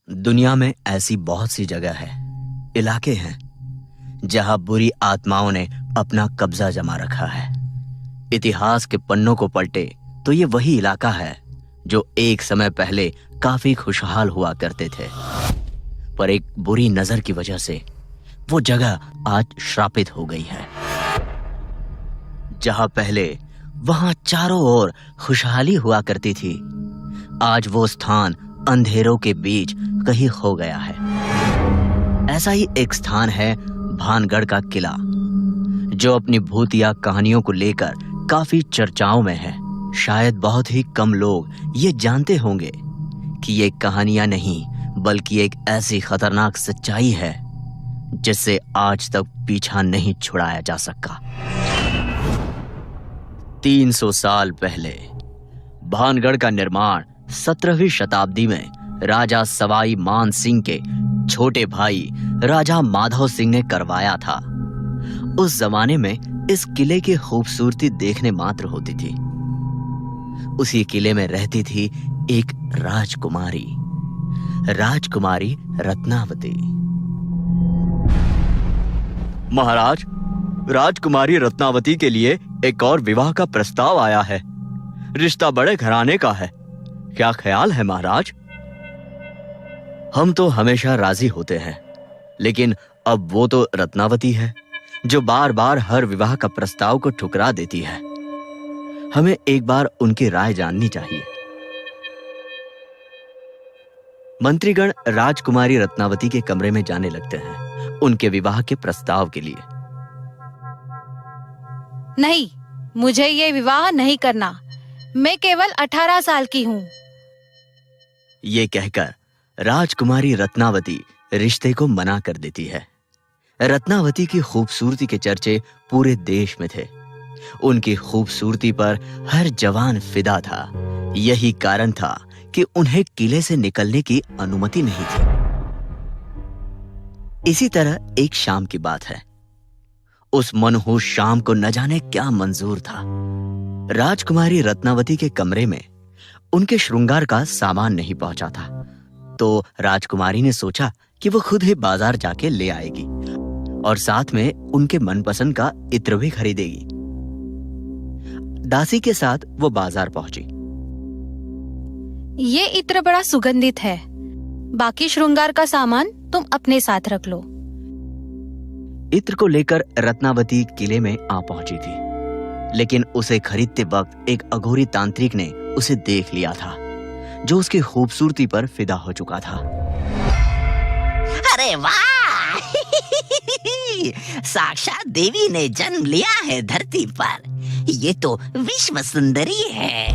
दुनिया में ऐसी बहुत सी जगह है, इलाके हैं जहां बुरी आत्माओं ने अपना कब्जा जमा रखा है। इतिहास के पन्नों को पलटे तो ये वही इलाका है जो एक समय पहले काफी खुशहाल हुआ करते थे, पर एक बुरी नजर की वजह से वो जगह आज श्रापित हो गई है। जहां पहले वहां चारों ओर खुशहाली हुआ करती थी, आज वो स्थान अंधेरों के बीच कहीं खो गया है। ऐसा ही एक स्थान है भानगढ़ का किला, जो अपनी भूतिया कहानियों को लेकर काफी चर्चाओं में है। शायद बहुत ही कम लोग ये जानते होंगे कि ये कहानियां नहीं बल्कि एक ऐसी खतरनाक सच्चाई है जिससे आज तक पीछा नहीं छुड़ाया जा सका। 300 साल पहले भानगढ़ का निर्माण 17वीं शताब्दी में राजा सवाई मान सिंह के छोटे भाई राजा माधव सिंह ने करवाया था। उस जमाने में इस किले की खूबसूरती देखने मात्र होती थी। उसी किले में रहती थी एक राजकुमारी रत्नावती। महाराज, राजकुमारी रत्नावती के लिए एक और विवाह का प्रस्ताव आया है। रिश्ता बड़े घराने का है, क्या ख्याल है महाराज? हम तो हमेशा राजी होते हैं, लेकिन अब वो तो रत्नावती है जो बार बार हर विवाह का प्रस्ताव को ठुकरा देती है। हमें एक बार उनकी राय जाननी चाहिए। मंत्रीगण राजकुमारी रत्नावती के कमरे में जाने लगते हैं उनके विवाह के प्रस्ताव के लिए। नहीं, मुझे ये विवाह नहीं करना। मैं केवल 18 साल की हूँ। ये कहकर राजकुमारी रत्नावती रिश्ते को मना कर देती है। रत्नावती की खूबसूरती के चर्चे पूरे देश में थे। उनकी खूबसूरती पर हर जवान फिदा था। यही कारण था कि उन्हें किले से निकलने की अनुमति नहीं थी। इसी तरह एक शाम की बात है। उस मनहूस शाम को न जाने क्या मंजूर था। राजकुमारी रत्नावती के कमरे में उनके श्रृंगार का सामान नहीं पहुंचा था, तो राजकुमारी ने सोचा कि वो खुद ही बाजार जाके ले आएगी और साथ में उनके मनपसंद का इत्र भी खरीदेगी। दासी के साथ वो बाजार पहुंची। ये इत्र बड़ा सुगंधित है, बाकी श्रृंगार का सामान तुम अपने साथ रख लो। इत्र को लेकर रत्नावती किले में आ पहुंची थी, लेकिन उसे खरीदते वक्त एक अघोरी तांत्रिक ने उसे देख लिया था, जो उसकी खूबसूरती पर फिदा हो चुका था। अरे वाह! साक्षात देवी ने जन्म लिया है धरती पर। ये तो विश्व सुंदरी है।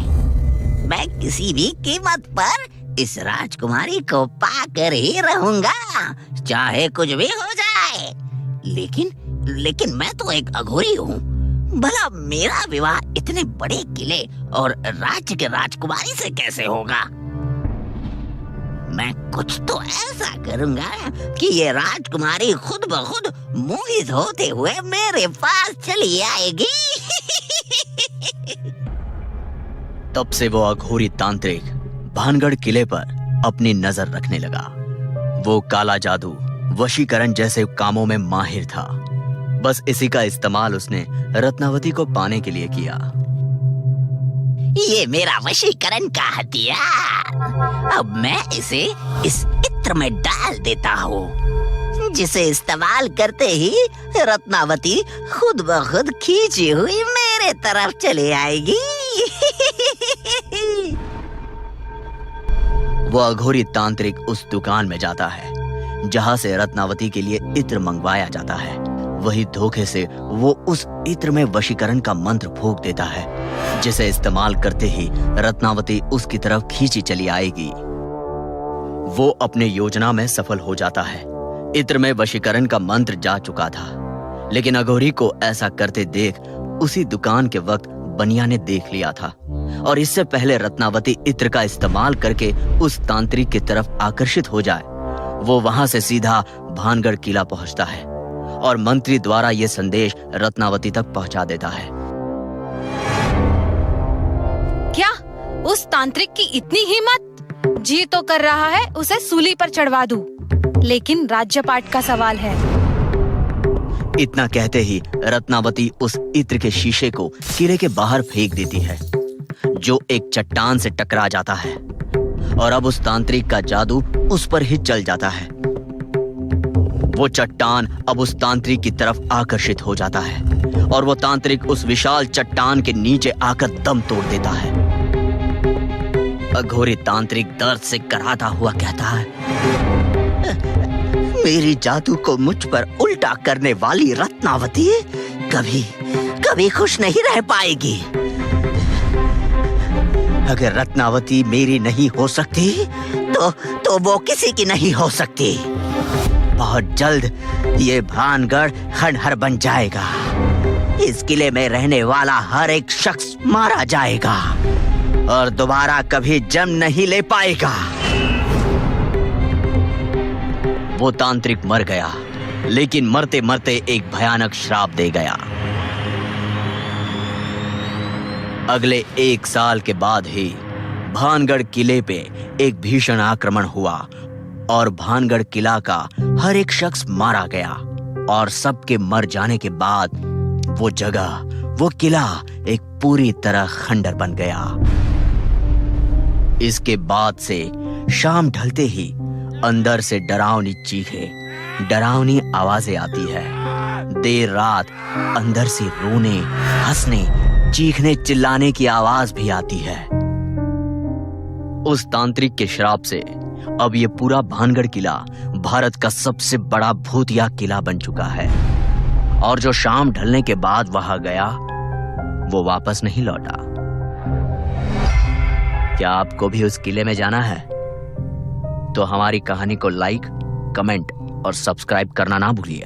मैं किसी भी कीमत पर इस राजकुमारी को पाकर ही रहूंगा, चाहे कुछ भी हो जाए। लेकिन मैं तो एक अघोरी हूँ। भला मेरा विवाह इतने बड़े किले और राज्य के राजकुमारी से कैसे होगा? मैं कुछ तो ऐसा करूंगा कि ये राजकुमारी खुद ब खुद मोहित होते हुए मेरे पास चली आएगी। तब से वो अघोरी तांत्रिक भानगढ़ किले पर अपनी नजर रखने लगा। वो काला जादू, वशीकरण जैसे कामों में माहिर था। बस इसी का इस्तेमाल उसने रत्नावती को पाने के लिए किया। ये मेरा वशीकरण का हथियार। अब मैं इसे इस इत्र में डाल देता हूँ, जिसे इस्तेमाल करते ही रत्नावती खुद ब खुद खींची हुई मेरे तरफ चली आएगी। वो अघोरी तांत्रिक उस दुकान में जाता है जहां से रत्नावती के लिए इत्र मंगवाया जाता है। वही धोखे से वो उस इत्र में वशीकरण का मंत्र फूंक देता है, जिसे इस्तेमाल करते ही रत्नावती उसकी तरफ खींची चली आएगी। वो अपने योजना में सफल हो जाता है। इत्र में वशीकरण का मंत्र जा चुका था, लेकिन अघोरी को ऐसा करते देख उसी दुकान के वक्त बनिया ने देख लिया था और इससे पहले रत्नावती इत्र का इस्तेमाल करके उस तांत्रिक की तरफ आकर्षित हो जाए, वो वहां से सीधा भानगढ़ किला पहुंचता है और मंत्री द्वारा यह संदेश रत्नावती तक पहुंचा देता है। क्या उस तांत्रिक की इतनी हिम्मत? जी तो कर रहा है उसे सूली पर चढ़वा दूं, लेकिन राज्यपाट का सवाल है। इतना कहते ही रत्नावती उस इत्र के शीशे को किले के बाहर फेंक देती है, जो एक चट्टान से टकरा जाता है और अब उस तांत्रिक का जादू उस पर ही चल जाता है। वो चट्टान अब उस तांत्रिक की तरफ आकर्षित हो जाता है और वो तांत्रिक उस विशाल चट्टान के नीचे आकर दम तोड़ देता है। अघोरी तांत्रिक दर्द से कराहता हुआ कहता है, मेरी जादू को मुझ पर उल्टा करने वाली रत्नावती कभी कभी खुश नहीं रह पाएगी। अगर रत्नावती मेरी नहीं हो सकती तो वो किसी की नहीं हो सकती। बहुत जल्द ये भानगढ़ खंडहर बन जाएगा। इस किले में रहने वाला हर एक शख्स मारा जाएगा और दोबारा कभी जन्म नहीं ले पाएगा। वो तांत्रिक मर गया, लेकिन मरते मरते एक भयानक श्राप दे गया। अगले 1 साल के बाद ही भानगढ़ किले पे एक भीषण आक्रमण हुआ और भानगढ़ किला का हर एक शख्स मारा गया और सबके मर जाने के बाद वो जगह, वो किला एक पूरी तरह खंडर बन गया। इसके बाद से शाम ढलते ही अंदर से डरावनी चीखें, डरावनी आवाजें आती है। देर रात अंदर से रोने, हंसने, चीखने, चिल्लाने की आवाज भी आती है। उस तांत्रिक के श्राप से अब ये पूरा भानगढ़ किला भारत का सबसे बड़ा भूतिया किला बन चुका है और जो शाम ढलने के बाद वहां गया वो वापस नहीं लौटा। क्या आपको भी उस किले में जाना है? तो हमारी कहानी को लाइक, कमेंट और सब्सक्राइब करना ना भूलिए।